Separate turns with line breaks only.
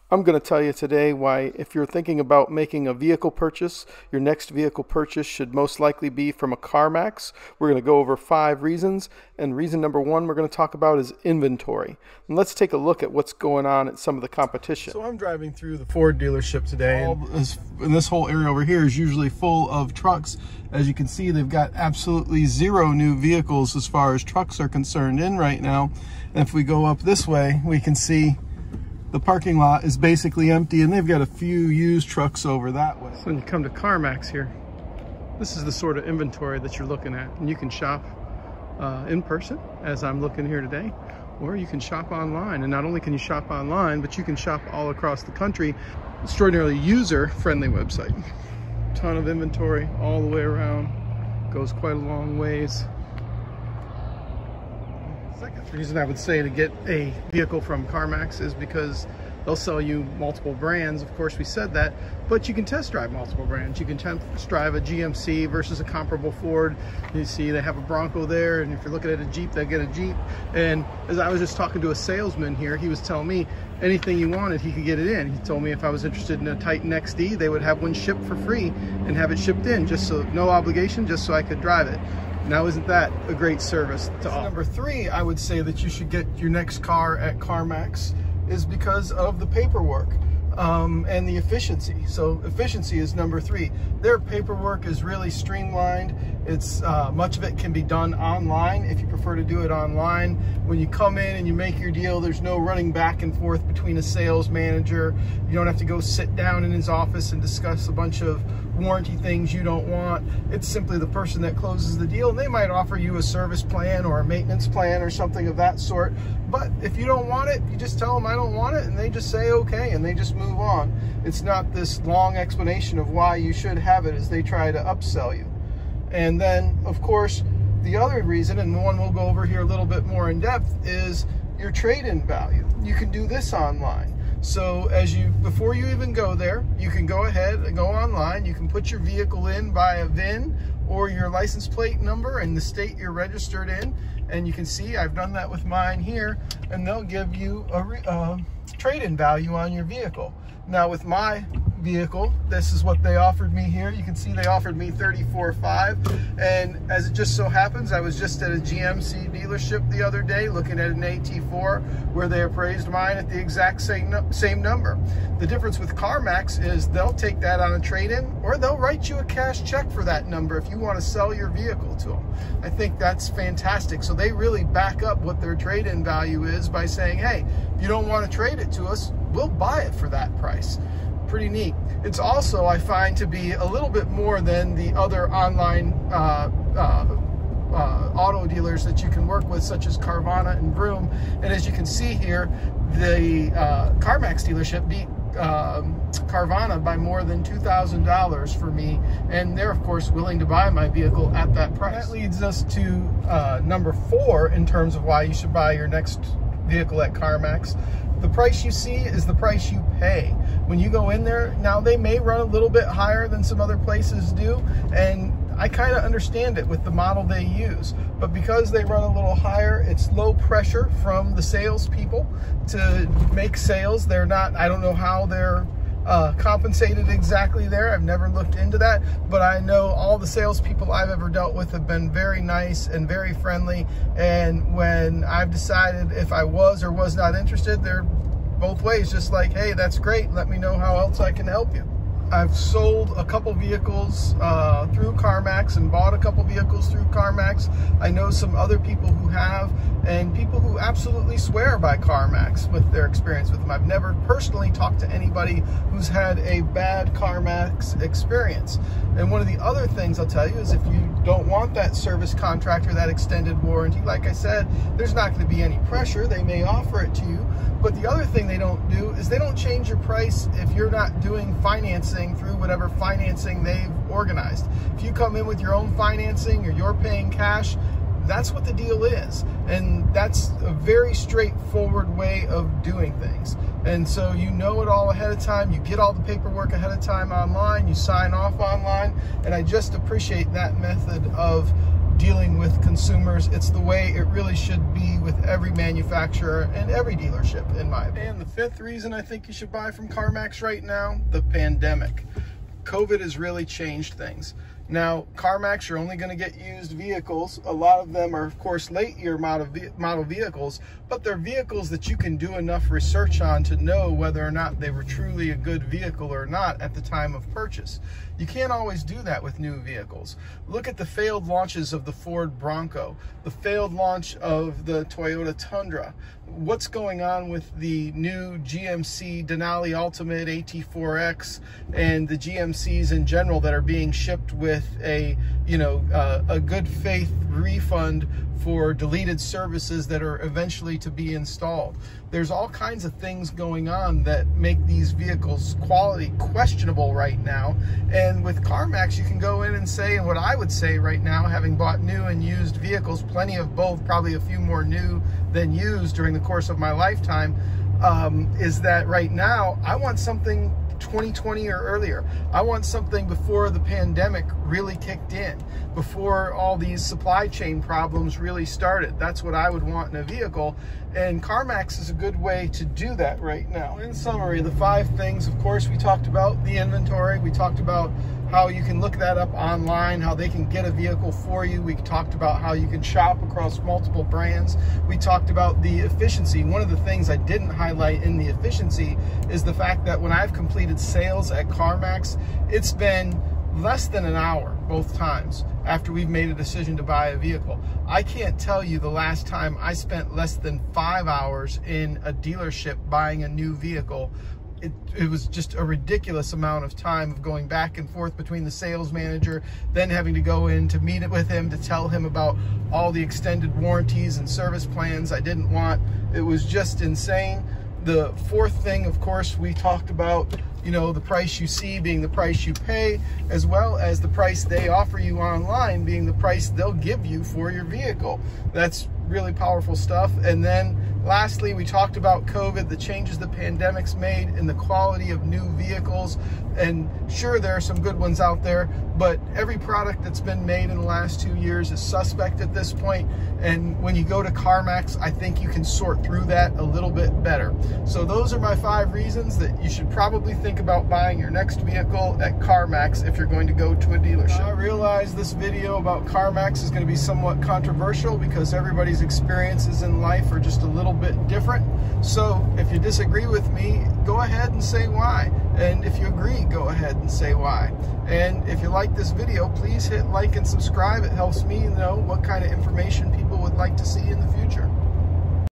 I'm going to tell you today why, if you're thinking about making a vehicle purchase, your next vehicle purchase should most likely be from a CarMax. We're going to go over 5 reasons, and reason number 1 we're going to talk about is inventory. And let's take a look at what's going on at some of the competition. So I'm driving through the Ford dealership today, and this whole area over here is usually full of trucks. As you can see, they've got absolutely 0 new vehicles as far as trucks are concerned in right now. And if we go up this way, we can see the parking lot is basically empty, and they've got a few used trucks over that way. So when you come to CarMax here, this is the sort of inventory that you're looking at. And you can shop in person, as I'm looking here today, or you can shop online. And not only can you shop online, but you can shop all across the country. Extraordinarily user-friendly website. Ton of inventory all the way around. Goes quite a long ways. Second reason I would say to get a vehicle from CarMax is because they'll sell you multiple brands. Of course, we said that, but you can test drive multiple brands. You can test drive a GMC versus a comparable Ford. You see they have a Bronco there, and if you're looking at a Jeep, they get a Jeep. And as I was just talking to a salesman here, he was telling me anything you wanted, he could get it in. He told me if I was interested in a Titan XD, they would have one shipped for free and have it shipped in, just so no obligation, just so I could drive it. Now, isn't that a great service to offer? Number 3, I would say that you should get your next car at CarMax is because of the paperwork and the efficiency. So efficiency is number 3. Their paperwork is really streamlined. It's much of it can be done online if you prefer to do it online. When you come in and you make your deal, there's no running back and forth between a sales manager. You don't have to go sit down in his office and discuss a bunch of warranty things you don't want. It's simply the person that closes the deal, and they might offer you a service plan or a maintenance plan or something of that sort. But if you don't want it, you just tell them I don't want it, and they just say okay, and they just move on. It's not this long explanation of why you should have it as they try to upsell you. And then, of course, the other reason, and the one we'll go over here a little bit more in depth, is your trade-in value. You can do this online. So before you even go there, you can go ahead and go online. You can put your vehicle in by a VIN or your license plate number and the state you're registered in. And you can see I've done that with mine here, and they'll give you a trade-in value on your vehicle. Now with my vehicle, this is what they offered me here. You can see they offered me $34,500, and as it just so happens, I was just at a GMC dealership the other day looking at an AT4 where they appraised mine at the exact same number. The difference with CarMax is they'll take that on a trade-in, or they'll write you a cash check for that number if you want to sell your vehicle to them. I think that's fantastic. So they really back up what their trade-in value is by saying, hey, if you don't want to trade it to us, we'll buy it for that price. Pretty neat. It's also, I find, to be a little bit more than the other online auto dealers that you can work with, such as Carvana and Vroom. And as you can see here, the CarMax dealership beat Carvana by more than $2,000 for me, and they're of course willing to buy my vehicle at that price. That leads us to number 4 in terms of why you should buy your next vehicle at CarMax. The price you see is the price you pay. When you go in there, now they may run a little bit higher than some other places do, and I kind of understand it with the model they use, but because they run a little higher, it's low pressure from the salespeople to make sales. They're not, I don't know how they're compensated exactly there. I've never looked into that, but I know all the salespeople I've ever dealt with have been very nice and very friendly. And when I've decided if I was or was not interested, they're both ways, just like, hey, that's great, let me know how else I can help you. I've sold a couple vehicles through CarMax and bought a couple vehicles through CarMax. I know some other people who have, and people who absolutely swear by CarMax with their experience with them. I've never personally talked to anybody who's had a bad CarMax experience. And one of the other things I'll tell you is if you don't want that service contract or that extended warranty, like I said, there's not going to be any pressure. They may offer it to you. But the other thing they don't do is they don't change your price if you're not doing financing through whatever financing they've organized. If you come in with your own financing or you're paying cash, that's what the deal is. And that's a very straightforward way of doing things. And so you know it all ahead of time. You get all the paperwork ahead of time online. You sign off online. And I just appreciate that method of dealing with consumers. It's the way it really should be with every manufacturer and every dealership, in my opinion. And the fifth reason I think you should buy from CarMax right now, the pandemic. COVID has really changed things. Now, CarMax, you're only going to get used vehicles. A lot of them are, of course, late year model vehicles, but they're vehicles that you can do enough research on to know whether or not they were truly a good vehicle or not at the time of purchase. You can't always do that with new vehicles. Look at the failed launches of the Ford Bronco, the failed launch of the Toyota Tundra. What's going on with the new GMC Denali Ultimate AT4X and the GMCs in general that are being shipped with a good faith refund for deleted services that are eventually to be installed. There's all kinds of things going on that make these vehicles quality questionable right now. And with CarMax, you can go in and say, and what I would say right now, having bought new and used vehicles, plenty of both, probably a few more new than used during the course of my lifetime, is that right now I want something 2020 or earlier. I want something before the pandemic really kicked in, before all these supply chain problems really started. That's what I would want in a vehicle, and CarMax is a good way to do that right now. In summary, the 5 things, of course, we talked about the inventory. We talked about how you can look that up online, how they can get a vehicle for you. We talked about how you can shop across multiple brands. We talked about the efficiency. One of the things I didn't highlight in the efficiency is the fact that when I've completed sales at CarMax, it's been less than an hour both times after we've made a decision to buy a vehicle. I can't tell you the last time I spent less than 5 hours in a dealership buying a new vehicle. It was just a ridiculous amount of time of going back and forth between the sales manager, then having to go in to meet with him to tell him about all the extended warranties and service plans I didn't want. It was just insane. The fourth thing, of course, we talked about, the price you see being the price you pay, as well as the price they offer you online being the price they'll give you for your vehicle. That's really powerful stuff. And then lastly, we talked about COVID, the changes the pandemic's made in the quality of new vehicles. And sure, there are some good ones out there, but every product that's been made in the last 2 years is suspect at this point. And when you go to CarMax, I think you can sort through that a little bit better. So those are my 5 reasons that you should probably think about buying your next vehicle at CarMax if you're going to go to a dealership. I realize this video about CarMax is going to be somewhat controversial because everybody's experiences in life are just a little bit different. So if you disagree with me, go ahead and say why. And if you agree, go ahead and say why. And if you like this video, please hit like and subscribe. It helps me know what kind of information people would like to see in the future.